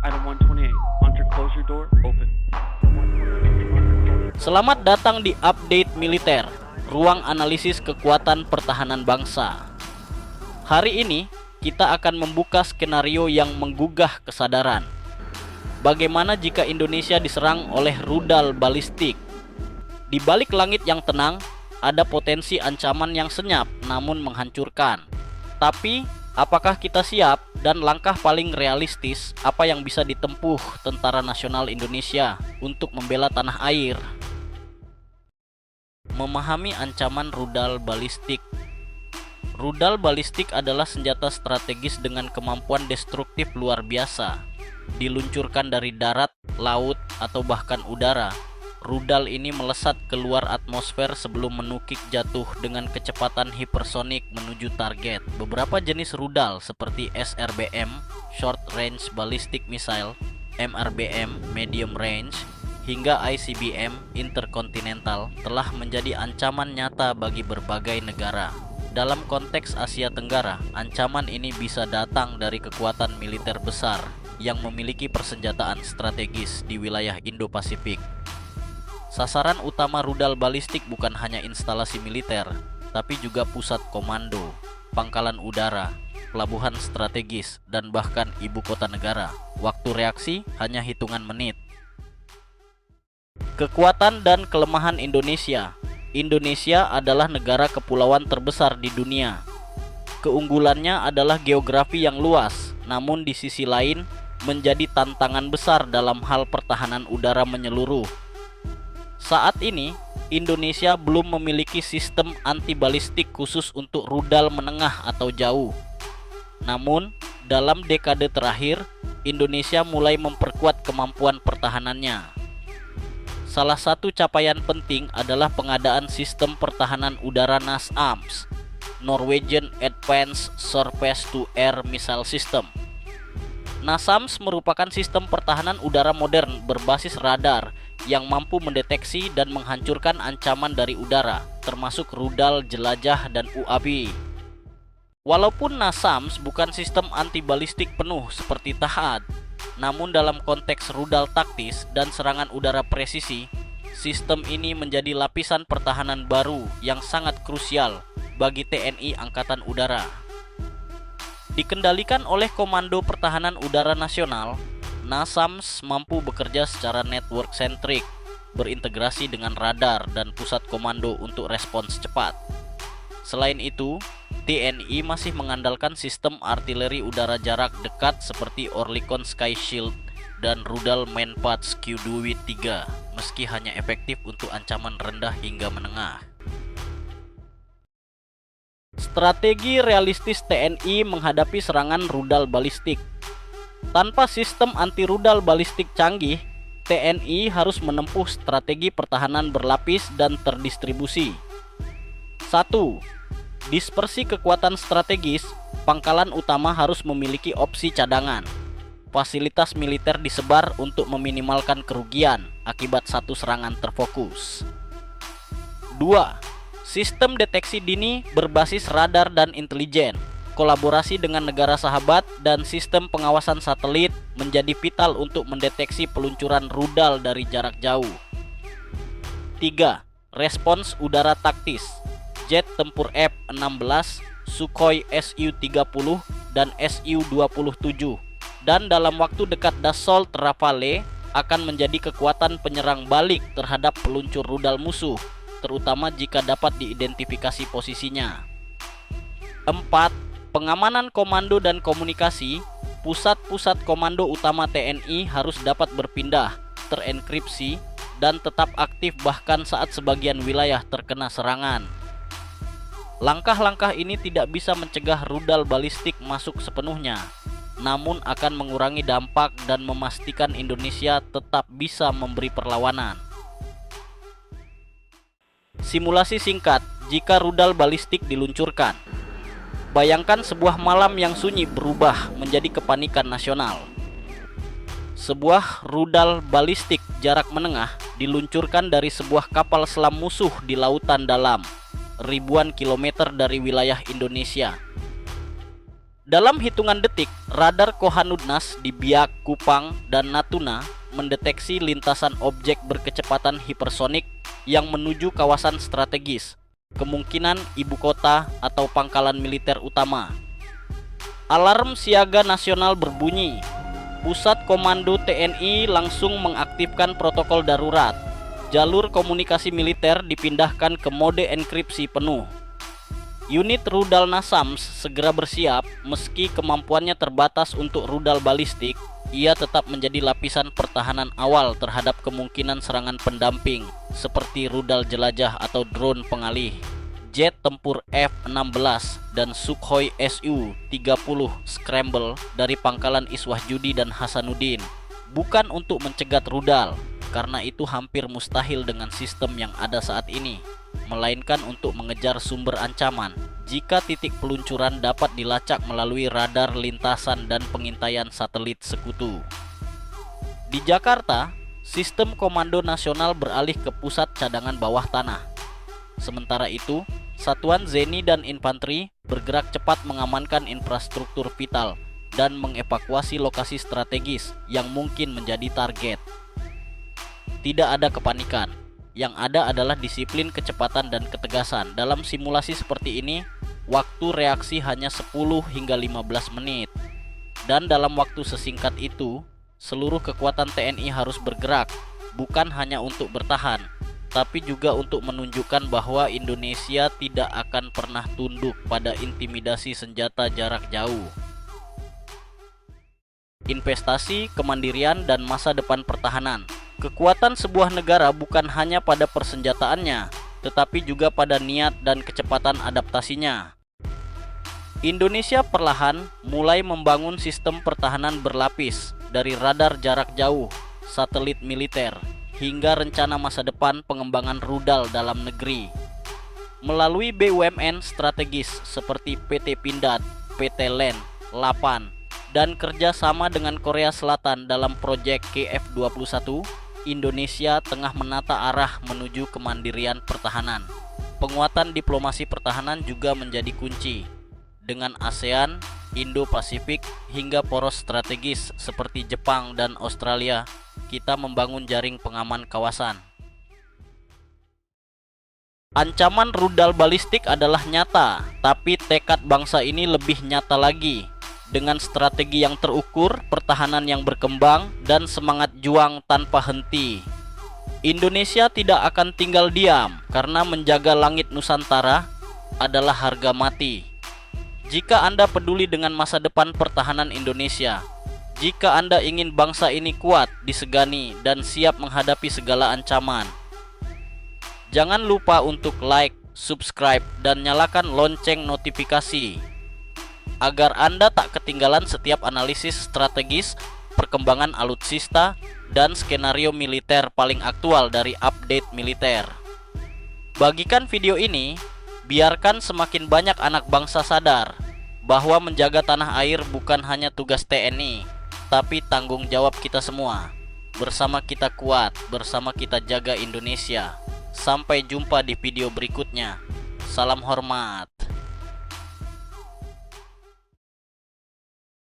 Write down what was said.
Item 128. Hunter, close your door. Open. Selamat datang di Update Militer, ruang analisis kekuatan pertahanan bangsa. Hari ini kita akan membuka skenario yang menggugah kesadaran. Bagaimana jika Indonesia diserang oleh rudal balistik? Di balik langit yang tenang, ada potensi ancaman yang senyap namun menghancurkan. Tapi, apakah kita siap dan langkah paling realistis apa yang bisa ditempuh Tentara Nasional Indonesia untuk membela tanah air? Memahami ancaman rudal balistik. Rudal balistik adalah senjata strategis dengan kemampuan destruktif luar biasa. Diluncurkan dari darat, laut, atau bahkan udara, rudal ini melesat keluar atmosfer sebelum menukik jatuh dengan kecepatan hipersonik menuju target. Beberapa jenis rudal seperti SRBM, Short Range Ballistic Missile, MRBM, Medium Range, hingga ICBM, Intercontinental, telah menjadi ancaman nyata bagi berbagai negara. Dalam konteks Asia Tenggara, ancaman ini bisa datang dari kekuatan militer besar yang memiliki persenjataan strategis di wilayah Indo-Pasifik. Sasaran utama rudal balistik bukan hanya instalasi militer, tapi juga pusat komando, pangkalan udara, pelabuhan strategis, dan bahkan ibu kota negara. Waktu reaksi hanya hitungan menit. Kekuatan dan kelemahan Indonesia. Indonesia adalah negara kepulauan terbesar di dunia. Keunggulannya adalah geografi yang luas, namun di sisi lain menjadi tantangan besar dalam hal pertahanan udara menyeluruh. Saat ini, Indonesia belum memiliki sistem anti-balistik khusus untuk rudal menengah atau jauh. Namun, dalam dekade terakhir, Indonesia mulai memperkuat kemampuan pertahanannya. Salah satu capaian penting adalah pengadaan sistem pertahanan udara NASAMS, Norwegian Advanced Surface-to-Air Missile System. NASAMS merupakan sistem pertahanan udara modern berbasis radar yang mampu mendeteksi dan menghancurkan ancaman dari udara, termasuk rudal jelajah dan UAV. Walaupun NASAMS bukan sistem anti-balistik penuh seperti THAAD, namun dalam konteks rudal taktis dan serangan udara presisi, sistem ini menjadi lapisan pertahanan baru yang sangat krusial bagi TNI Angkatan Udara. Dikendalikan oleh Komando Pertahanan Udara Nasional, NASAMS mampu bekerja secara network-centric, berintegrasi dengan radar dan pusat komando untuk respons cepat. Selain itu, TNI masih mengandalkan sistem artileri udara jarak dekat seperti Oerlikon Sky Shield dan rudal Manpads Q2W3, meski hanya efektif untuk ancaman rendah hingga menengah. Strategi realistis TNI menghadapi serangan rudal balistik. Tanpa sistem anti-rudal balistik canggih, TNI harus menempuh strategi pertahanan berlapis dan terdistribusi. 1. Dispersi kekuatan strategis. Pangkalan utama harus memiliki opsi cadangan. Fasilitas militer disebar untuk meminimalkan kerugian akibat satu serangan terfokus. 2. Sistem deteksi dini berbasis radar dan intelijen. Kolaborasi dengan negara sahabat dan sistem pengawasan satelit menjadi vital untuk mendeteksi peluncuran rudal dari jarak jauh. 3. Respons udara taktis. Jet tempur F-16, Sukhoi Su-30, dan Su-27. Dan dalam waktu dekat Dassault Rafale akan menjadi kekuatan penyerang balik terhadap peluncur rudal musuh, terutama jika dapat diidentifikasi posisinya. 4. Pengamanan komando dan komunikasi. Pusat-pusat komando utama TNI harus dapat berpindah, terenkripsi, dan tetap aktif bahkan saat sebagian wilayah terkena serangan. Langkah-langkah ini tidak bisa mencegah rudal balistik masuk sepenuhnya, namun akan mengurangi dampak dan memastikan Indonesia tetap bisa memberi perlawanan. Simulasi singkat jika rudal balistik diluncurkan. Bayangkan sebuah malam yang sunyi berubah menjadi kepanikan nasional. Sebuah rudal balistik jarak menengah diluncurkan dari sebuah kapal selam musuh di lautan dalam, ribuan kilometer dari wilayah Indonesia. Dalam hitungan detik, radar Kohanudnas di Biak, Kupang, dan Natuna mendeteksi lintasan objek berkecepatan hipersonik yang menuju kawasan strategis, kemungkinan ibu kota atau pangkalan militer utama. Alarm siaga nasional berbunyi. Pusat Komando TNI langsung mengaktifkan protokol darurat. Jalur komunikasi militer dipindahkan ke mode enkripsi penuh. Unit rudal NASAMS segera bersiap. Meski kemampuannya terbatas untuk rudal balistik, ia tetap menjadi lapisan pertahanan awal terhadap kemungkinan serangan pendamping seperti rudal jelajah atau drone pengalih, jet tempur F-16 dan Sukhoi Su-30 Scramble dari pangkalan Iswah Judi dan Hasanuddin. Bukan untuk mencegat rudal, karena itu hampir mustahil dengan sistem yang ada saat ini, melainkan untuk mengejar sumber ancaman jika titik peluncuran dapat dilacak melalui radar lintasan dan pengintaian satelit sekutu. Di Jakarta, sistem komando nasional beralih ke pusat cadangan bawah tanah. Sementara itu, satuan Zeni dan infanteri bergerak cepat mengamankan infrastruktur vital dan mengevakuasi lokasi strategis yang mungkin menjadi target. Tidak ada kepanikan, yang ada adalah disiplin, kecepatan, dan ketegasan. Dalam simulasi seperti ini, waktu reaksi hanya 10 hingga 15 menit. Dan dalam waktu sesingkat itu, seluruh kekuatan TNI harus bergerak, bukan hanya untuk bertahan, tapi juga untuk menunjukkan bahwa Indonesia tidak akan pernah tunduk pada intimidasi senjata jarak jauh. Investasi, kemandirian, dan masa depan pertahanan. Kekuatan sebuah negara bukan hanya pada persenjataannya, tetapi juga pada niat dan kecepatan adaptasinya. Indonesia perlahan mulai membangun sistem pertahanan berlapis, dari radar jarak jauh, satelit militer, hingga rencana masa depan pengembangan rudal dalam negeri. Melalui BUMN strategis seperti PT Pindad, PT LEN, LAPAN, dan kerjasama dengan Korea Selatan dalam proyek KF-21, Indonesia tengah menata arah menuju kemandirian pertahanan. Penguatan diplomasi pertahanan juga menjadi kunci. Dengan ASEAN, Indo-Pasifik, hingga poros strategis seperti Jepang dan Australia, kita membangun jaring pengaman kawasan. Ancaman rudal balistik adalah nyata, tapi tekad bangsa ini lebih nyata lagi. Dengan strategi yang terukur, pertahanan yang berkembang, dan semangat juang tanpa henti, Indonesia tidak akan tinggal diam, karena menjaga langit Nusantara adalah harga mati. Jika Anda peduli dengan masa depan pertahanan Indonesia, jika Anda ingin bangsa ini kuat, disegani, dan siap menghadapi segala ancaman, jangan lupa untuk like, subscribe, dan nyalakan lonceng notifikasi agar Anda tak ketinggalan setiap analisis strategis, perkembangan alutsista, dan skenario militer paling aktual dari update militer. Bagikan video ini, biarkan semakin banyak anak bangsa sadar bahwa menjaga tanah air bukan hanya tugas TNI, tapi tanggung jawab kita semua. Bersama kita kuat, bersama kita jaga Indonesia. Sampai jumpa di video berikutnya. Salam hormat.